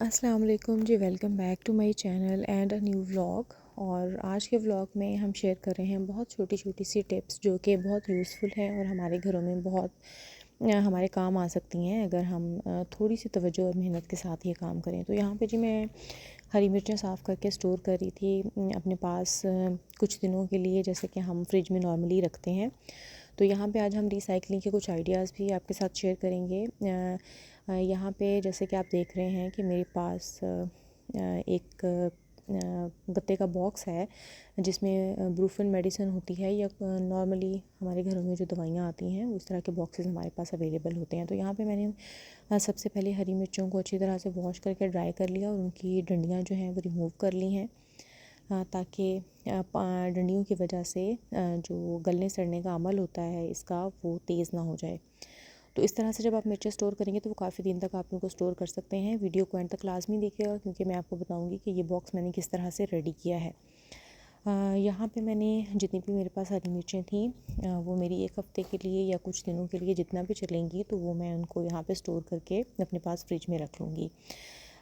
अस्सलाम वालेकुम ji. Welcome back to my channel and a new vlog. और आज के व्लॉग में हम शेयर कर रहे हैं बहुत छोटी छोटी सी टिप्स जो कि बहुत यूज़फुल हैं और हमारे घरों में बहुत हमारे काम आ सकती हैं अगर हम थोड़ी सी तवज्जो और मेहनत के साथ ये काम करें। तो यहाँ पे जी मैं हरी मिर्चें साफ़ करके स्टोर कर रही थी अपने पास कुछ दिनों के लिए, जैसे कि हम फ्रिज में नॉर्मली रखते हैं। तो यहाँ पे आज हम रिसाइकलिंग के कुछ आइडियाज़ भी आपके साथ शेयर करेंगे। यहाँ पे जैसे कि आप देख रहे हैं कि मेरे पास एक गत्ते का बॉक्स है जिसमें ब्रूफन मेडिसिन होती है, या नॉर्मली हमारे घरों में जो दवाइयाँ आती हैं उस तरह के बॉक्सेस हमारे पास अवेलेबल होते हैं। तो यहाँ पे मैंने सबसे पहले हरी मिर्चों को अच्छी तरह से वॉश करके ड्राई कर लिया और उनकी डंडियाँ जो हैं वो रिमूव कर ली हैं, ताकि डंडियों की वजह से जो गलने सड़ने का अमल होता है इसका वो तेज़ ना हो जाए। तो इस तरह से जब आप मिर्चें स्टोर करेंगे तो वो काफ़ी दिन तक आप उनको स्टोर कर सकते हैं। वीडियो को एंड तक लाजमी देखिएगा क्योंकि मैं आपको बताऊंगी कि ये बॉक्स मैंने किस तरह से रेडी किया है। यहाँ पे मैंने जितनी भी मेरे पास हरी मिर्चें थी वो मेरी 1 हफ़्ते के लिए या कुछ दिनों के लिए जितना भी चलेंगी तो वो मैं उनको यहाँ पे स्टोर करके अपने पास फ्रिज में रख लूँगी।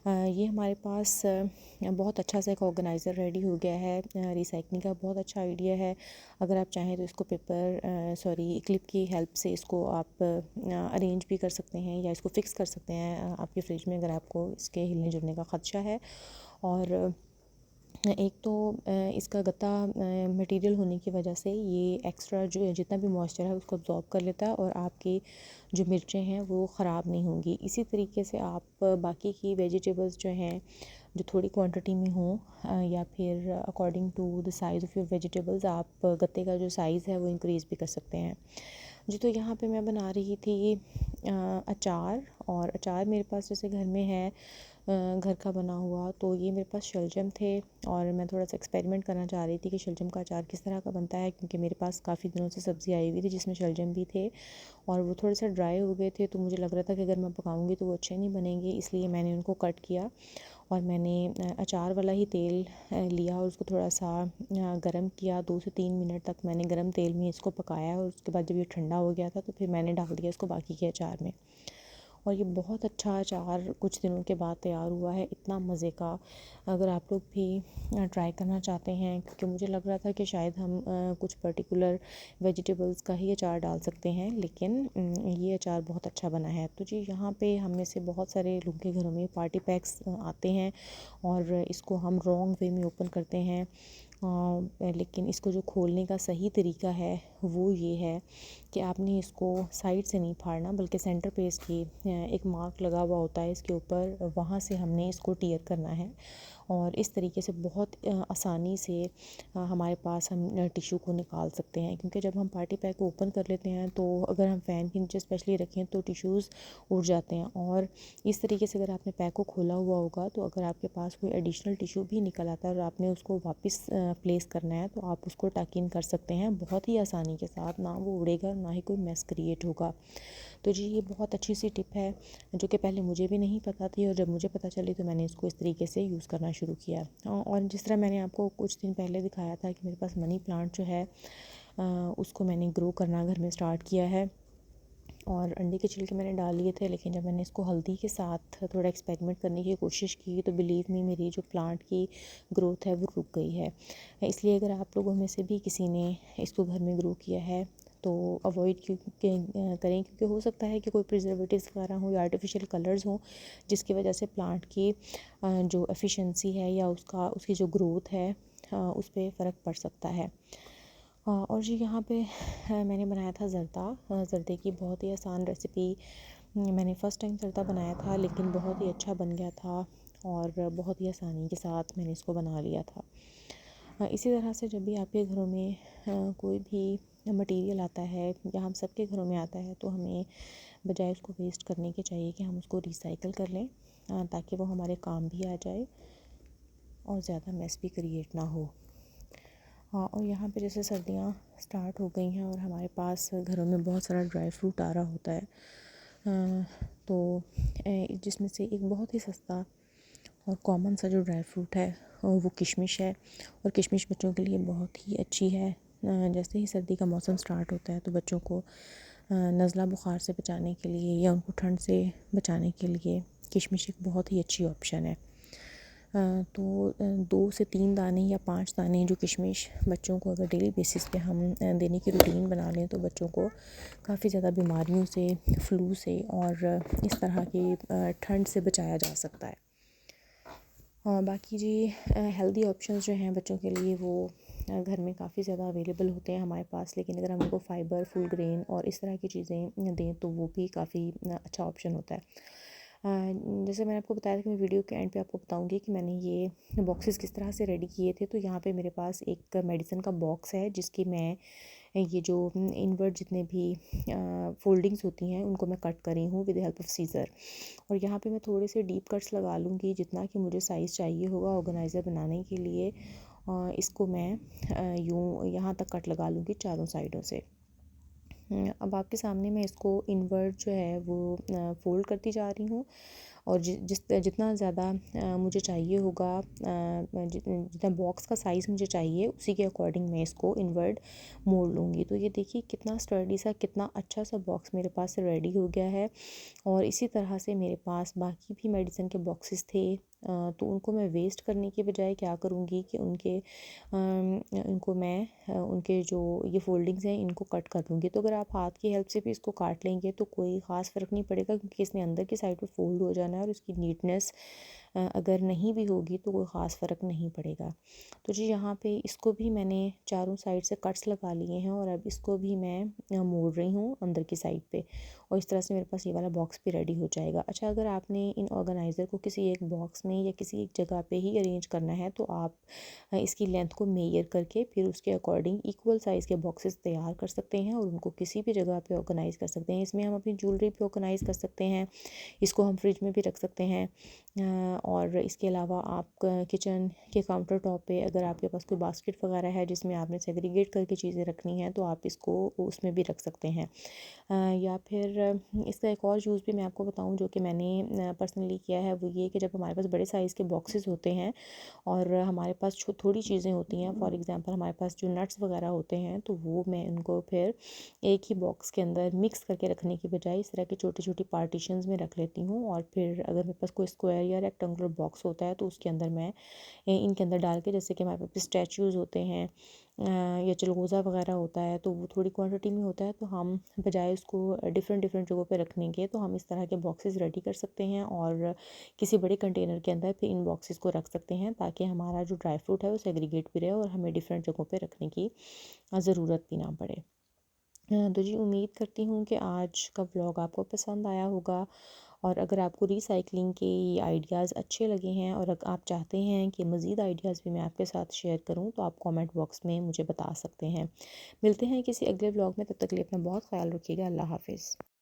ये हमारे पास बहुत अच्छा सा एक ऑर्गेनाइज़र रेडी हो गया है। रिसाइकलिंग का बहुत अच्छा आइडिया है। अगर आप चाहें तो इसको क्लिप की हेल्प से इसको आप अरेंज भी कर सकते हैं या इसको फ़िक्स कर सकते हैं आपके फ्रिज में, अगर आपको इसके हिलने जुलने का ख़दशा है। और एक तो इसका गत्ता मटेरियल होने की वजह से ये एक्स्ट्रा जो जितना भी मॉइस्चर है उसको अब्ज़ॉर्ब कर लेता है और आपकी जो मिर्चें हैं वो ख़राब नहीं होंगी। इसी तरीके से आप बाकी की वेजिटेबल्स जो हैं जो थोड़ी क्वांटिटी में हों या फिर according to the size of your vegetables आप गत्ते का जो साइज़ है वो इंक्रीज़ भी कर सकते हैं जी। तो यहाँ पे मैं बना रही थी अचार, और अचार मेरे पास जैसे घर में है घर का बना हुआ, तो ये मेरे पास शलजम थे और मैं थोड़ा सा एक्सपेरिमेंट करना चाह रही थी कि शलजम का अचार किस तरह का बनता है, क्योंकि मेरे पास काफ़ी दिनों से सब्ज़ी आई हुई थी जिसमें शलजम भी थे और वो थोड़े से ड्राई हो गए थे। तो मुझे लग रहा था कि अगर मैं पकाऊंगी तो वो अच्छे नहीं बनेंगे, इसलिए मैंने उनको कट किया और मैंने अचार वाला ही तेल लिया और उसको थोड़ा सा गरम किया। 2 से 3 मिनट तक मैंने गरम तेल में इसको पकाया और उसके बाद जब ये ठंडा हो गया था तो फिर मैंने डाल दिया इसको बाकी के अचार में। और ये बहुत अच्छा अचार कुछ दिनों के बाद तैयार हुआ है, इतना मज़े का। अगर आप लोग भी ट्राई करना चाहते हैं, क्योंकि मुझे लग रहा था कि शायद हम कुछ पर्टिकुलर वेजिटेबल्स का ही अचार डाल सकते हैं, लेकिन ये अचार बहुत अच्छा बना है। तो जी यहाँ पे हम में से बहुत सारे लोगों के घरों में पार्टी पैक्स आते हैं और इसको हम रॉन्ग वे में ओपन करते हैं। लेकिन इसको जो खोलने का सही तरीका है वो ये है कि आपने इसको साइड से नहीं फाड़ना, बल्कि सेंटर पे इसकी एक मार्क लगा हुआ होता है इसके ऊपर, वहाँ से हमने इसको टियर करना है। और इस तरीके से बहुत आसानी से हमारे पास हम टिश्यू को निकाल सकते हैं, क्योंकि जब हम पार्टी पैक को ओपन कर लेते हैं तो अगर हम फ़ैन के नीचे स्पेशली रखें तो टिश्यूज़ उड़ जाते हैं। और इस तरीके से अगर आपने पैक को खोला हुआ होगा तो अगर आपके पास कोई एडिशनल टिश्यू भी निकल आता है और आपने उसको वापस प्लेस करना है तो आप उसको टक इन कर सकते हैं बहुत ही आसानी के साथ। ना वो उड़ेगा ना ही कोई मेस क्रिएट होगा। तो जी ये बहुत अच्छी सी टिप है जो कि पहले मुझे भी नहीं पता थी, और जब मुझे पता चली तो मैंने इसको इस तरीके से यूज़ करना शुरू किया। और जिस तरह मैंने आपको कुछ दिन पहले दिखाया था कि मेरे पास मनी प्लांट जो है उसको मैंने ग्रो करना घर में स्टार्ट किया है और अंडे के छिलके मैंने डाल लिए थे, लेकिन जब मैंने इसको हल्दी के साथ थोड़ा एक्सपेरिमेंट करने की कोशिश की तो बिलीव मी मेरी जो प्लांट की ग्रोथ है वो रुक गई है। इसलिए अगर आप लोगों में से भी किसी ने इसको घर में ग्रो किया है तो अवॉइड करें, क्योंकि हो सकता है कि कोई प्रिजर्वेटिव्स वगैरह हो या आर्टिफिशियल कलर्स हों जिसकी वजह से प्लांट की जो एफिशिएंसी है या उसकी जो ग्रोथ है उस पर फ़र्क पड़ सकता है। और जी यहाँ पे मैंने बनाया था ज़र्दे की बहुत ही आसान रेसिपी। मैंने फ़र्स्ट टाइम ज़र्दा बनाया था लेकिन बहुत ही अच्छा बन गया था और बहुत ही आसानी के साथ मैंने इसको बना लिया था। इसी तरह से जब भी आपके घरों में कोई भी मटेरियल आता है या हम सबके घरों में आता है तो हमें बजाय उसको वेस्ट करने के चाहिए कि हम उसको रिसाइकिल कर लें, ताकि वो हमारे काम भी आ जाए और ज़्यादा मेस भी क्रिएट ना हो। हाँ, और यहाँ पे जैसे सर्दियाँ स्टार्ट हो गई हैं और हमारे पास घरों में बहुत सारा ड्राई फ्रूट आ रहा होता है, तो जिसमें से एक बहुत ही सस्ता और कॉमन सा जो ड्राई फ्रूट है वो किशमिश है। और किशमिश बच्चों के लिए बहुत ही अच्छी है। जैसे ही सर्दी का मौसम स्टार्ट होता है तो बच्चों को नज़ला बुखार से बचाने के लिए या उनको ठंड से बचाने के लिए किशमिश एक बहुत ही अच्छी ऑप्शन है। तो 2 से 3 दाने या 5 दाने जो किशमिश बच्चों को अगर डेली बेसिस पे हम देने की रूटीन बना लें तो बच्चों को काफ़ी ज़्यादा बीमारियों से, फ्लू से और इस तरह की ठंड से बचाया जा सकता है। बाकी जी हेल्दी ऑप्शंस जो हैं बच्चों के लिए वो घर में काफ़ी ज़्यादा अवेलेबल होते हैं हमारे पास, लेकिन अगर हम उनको फ़ाइबर, फुल ग्रेन और इस तरह की चीज़ें दें तो वो भी काफ़ी अच्छा ऑप्शन होता है। जैसे मैंने आपको बताया था कि मैं वीडियो के एंड पे आपको बताऊंगी कि मैंने ये बॉक्सेस किस तरह से रेडी किए थे। तो यहाँ पे मेरे पास एक मेडिसिन का बॉक्स है जिसकी मैं ये जो इनवर्ट जितने भी फोल्डिंग्स होती हैं उनको मैं कट करी हूँ विद हेल्प ऑफ सीज़र। और यहाँ पे मैं थोड़े से डीप कट्स लगा लूँगी जितना कि मुझे साइज़ चाहिए होगा ऑर्गेनाइज़र बनाने के लिए। इसको मैं यूँ यहाँ तक कट लगा लूँगी चारों साइडों से। अब आपके सामने मैं इसको इनवर्ट जो है वो फ़ोल्ड करती जा रही हूँ और जितना ज़्यादा मुझे चाहिए होगा, जितना बॉक्स का साइज़ मुझे चाहिए उसी के अकॉर्डिंग मैं इसको इनवर्ट मोड़ लूँगी। तो ये देखिए कितना स्टर्डी सा, कितना अच्छा सा बॉक्स मेरे पास रेडी हो गया है। और इसी तरह से मेरे पास बाकी भी मेडिसिन के बॉक्सेस थे, तो उनको मैं वेस्ट करने के बजाय क्या करूँगी कि इनको मैं उनके जो ये फ़ोल्डिंग्स हैं इनको कट कर दूँगी। तो अगर आप हाथ की हेल्प से भी इसको काट लेंगे तो कोई ख़ास फ़र्क नहीं पड़ेगा, क्योंकि इसने अंदर की साइड पे फ़ोल्ड हो जाना है और उसकी नीटनेस अगर नहीं भी होगी तो कोई ख़ास फ़र्क नहीं पड़ेगा। तो जी यहाँ पे इसको भी मैंने चारों साइड से कट्स लगा लिए हैं और अब इसको भी मैं मोड़ रही हूँ अंदर की साइड पे, और इस तरह से मेरे पास ये वाला बॉक्स भी रेडी हो जाएगा। अच्छा, अगर आपने इन ऑर्गेनाइज़र को किसी एक बॉक्स में या किसी एक जगह पे ही अरेंज करना है तो आप इसकी लेंथ को मेजर करके फिर उसके अकॉर्डिंग इक्वल साइज़ के बॉक्सेस तैयार कर सकते हैं और उनको किसी भी जगह पे ऑर्गेनाइज़ कर सकते हैं। इसमें हम अपनी ज्वेलरी भी ऑर्गेनाइज़ कर सकते हैं, इसको हम फ्रिज में भी रख सकते हैं। और इसके अलावा आप किचन के काउंटर टॉप पे अगर आपके पास कोई बास्केट वगैरह है जिसमें आपने सेग्रीगेट करके चीज़ें रखनी हैं तो आप इसको उसमें भी रख सकते हैं। या फिर इसका एक और यूज़ भी मैं आपको बताऊं जो कि मैंने पर्सनली किया है, वो ये कि जब हमारे पास बड़े साइज़ के बॉक्सेस होते हैं और हमारे पास थोड़ी चीज़ें होती हैं, फॉर एग्ज़ाम्पल हमारे पास जो नट्स वगैरह होते हैं तो वो मैं उनको फिर एक ही बॉक्स के अंदर मिक्स करके रखने की बजाय इस तरह के छोटी छोटी पार्टीशंस में रख लेती हूँ। और फिर अगर मेरे पास कोई स्क्वायर या रेक्टेंगुलर बॉक्स होता है तो उसके अंदर मैं इनके अंदर डाल के, जैसे कि हमारे पास स्टैचूज़ होते हैं या चिलगोज़ा वगैरह होता है तो वो थोड़ी क्वांटिटी में होता है, तो हम बजाय उसको डिफरेंट डिफरेंट जगहों पे रखने के तो हम इस तरह के बॉक्सेस रेडी कर सकते हैं और किसी बड़े कंटेनर के अंदर फिर इन बॉक्सेस को रख सकते हैं ताकि हमारा जो ड्राई फ्रूट है वो सेग्रीगेट भी रहे और हमें डिफरेंट जगहों पे रखने की ज़रूरत भी ना पड़े। तो जी उम्मीद करती हूँ कि आज का व्लॉग आपको पसंद आया होगा, और अगर आपको रीसाइक्लिंग के ये आइडियाज़ अच्छे लगे हैं और अगर आप चाहते हैं कि मज़ीद आइडियाज़ भी मैं आपके साथ शेयर करूं तो आप कमेंट बॉक्स में मुझे बता सकते हैं। मिलते हैं किसी अगले व्लॉग में, तब तक के लिए अपना बहुत ख्याल रखिएगा। अल्लाह हाफ़िज़।